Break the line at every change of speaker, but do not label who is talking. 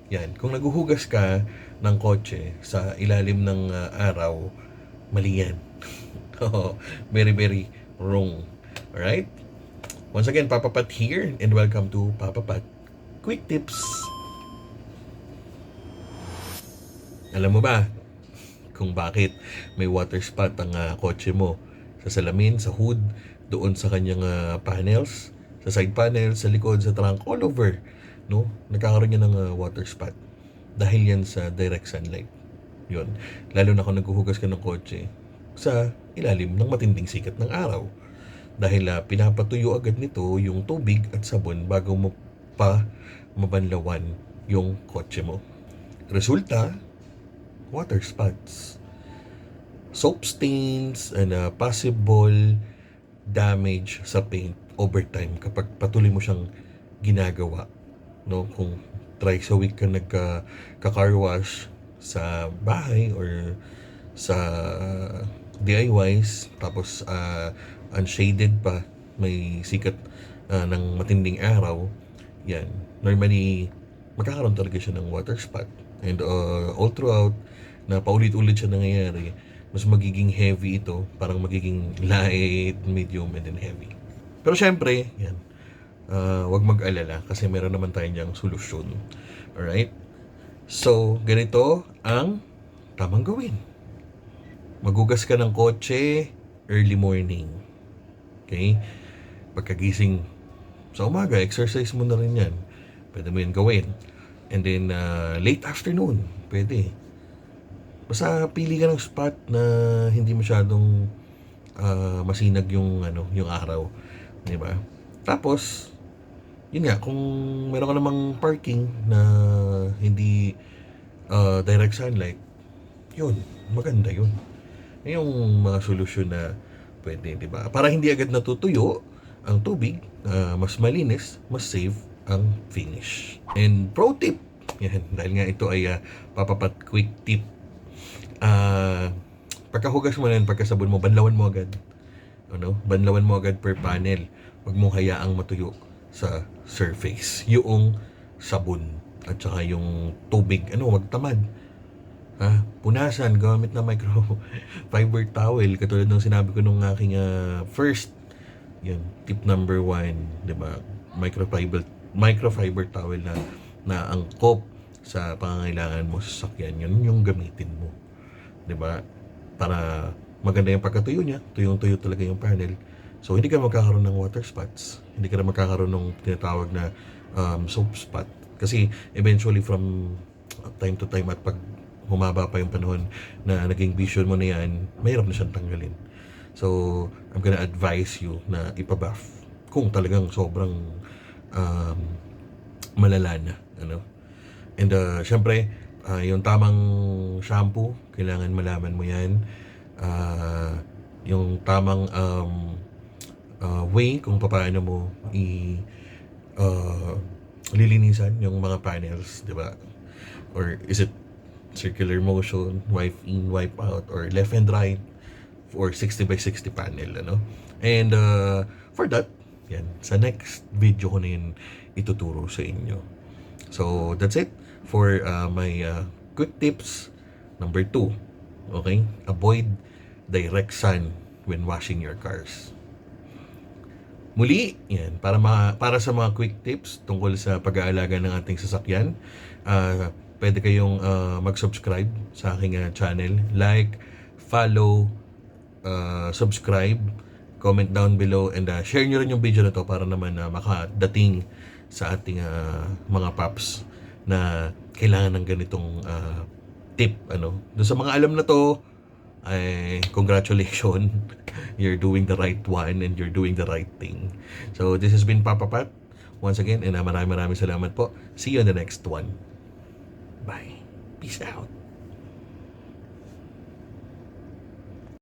Yan, kung naguhugas ka ng kotse sa ilalim ng araw, mali yan. Oo, very, very wrong. Alright? Once again, Papa Pat here and welcome to Papa Pat Quick Tips. Alam mo ba kung bakit may water spot ang kotse mo? Sa salamin, sa hood, doon sa kanyang panels, sa side panels, sa likod, sa trunk, all over. No? Nagkakaroon yan ng water spot. Dahil yan sa direct sunlight. Yun. Lalo na kung naghuhugas ka ng kotse sa ilalim ng matinding sikat ng araw. Dahil pinapatuyo agad nito yung tubig at sabon bago mo pa mabanlawan yung kotse mo. Resulta, water spots, soap stains, and possible damage sa paint over time kapag patuloy mo siyang ginagawa. No? Kung thrice a week ka nagka-car wash sa bahay or sa DIYs, tapos unshaded pa, may sikat ng matinding araw, yan, normally magkakaroon talaga siya ng water spot. And all throughout, na paulit-ulit siya nangyayari, mas magiging heavy ito, parang magiging light, medium, and then heavy. Pero syempre, yan, wag mag-alala kasi meron naman tayong diyang solusyon. Alright? So, ganito ang tamang gawin. Magugas ka ng kotse early morning. Okay? Pagkagising sa umaga, exercise mo na rin yan. Pwede mo yan gawin. And then, late afternoon, pwede. Basta pili ka ng spot na hindi masyadong masinag yung araw, 'di ba? Tapos, yun nga, kung meron ka namang parking na hindi direct sunlight, yun, maganda yun. Yung mga solusyon na pwede, 'di ba? Para hindi agad natutuyo ang tubig, mas malinis, mas safe ang finish. And pro tip, yan, dahil nga ito ay papapat quick tip. Pagkahugas mo na yan, pagkasabon mo, banlawan mo agad. Banlawan mo agad per panel. Huwag mong hayaang matuyo sa surface. Yung sabon at saka yung tubig, wag tamad. Punasan gamit na microfiber towel, katulad ng sinabi ko nung aking first, yan, tip number 1, 'di ba? Microfiber towel na angkop sa pangangailangan mo sa sasakyan, yun yung gamitin mo. 'Di ba? Para maganda yung pagkatuyo niya, tuyong-tuyo talaga yung panel. So hindi ka magkakaroon ng water spots, hindi ka na magkakaroon ng tinatawag na soap spot. Kasi eventually from time to time at pag humaba pa yung panahon na naging vision mo na yan, mahirap na siyang tanggalin. So I'm gonna advise you na ipabuff kung talagang sobrang malala na. And syempre, yung tamang shampoo, kailangan malaman mo yan. Yung tamang way kung paano mo lilinisan yung mga panels, di ba? Or is it circular motion, wipe in, wipe out, or left and right, or 60 by 60 panel, And for that, yan, sa next video ko na yun ituturo sa inyo. So, that's it for my good tips number 2. Okay? Avoid direct sun when washing your cars. Muli, yan, para sa mga quick tips tungkol sa pag-aalaga ng ating sasakyan, pwede kayong mag-subscribe sa aking channel. Like, follow, subscribe, comment down below, and share nyo rin yung video na to para naman makadating sa ating mga paps na kailangan ng ganitong tip. Doon sa mga alam na to, congratulations. You're doing the right one and you're doing the right thing. So this has been Papa Pat once again, and maraming salamat po. See you on the next one. Bye. Peace out.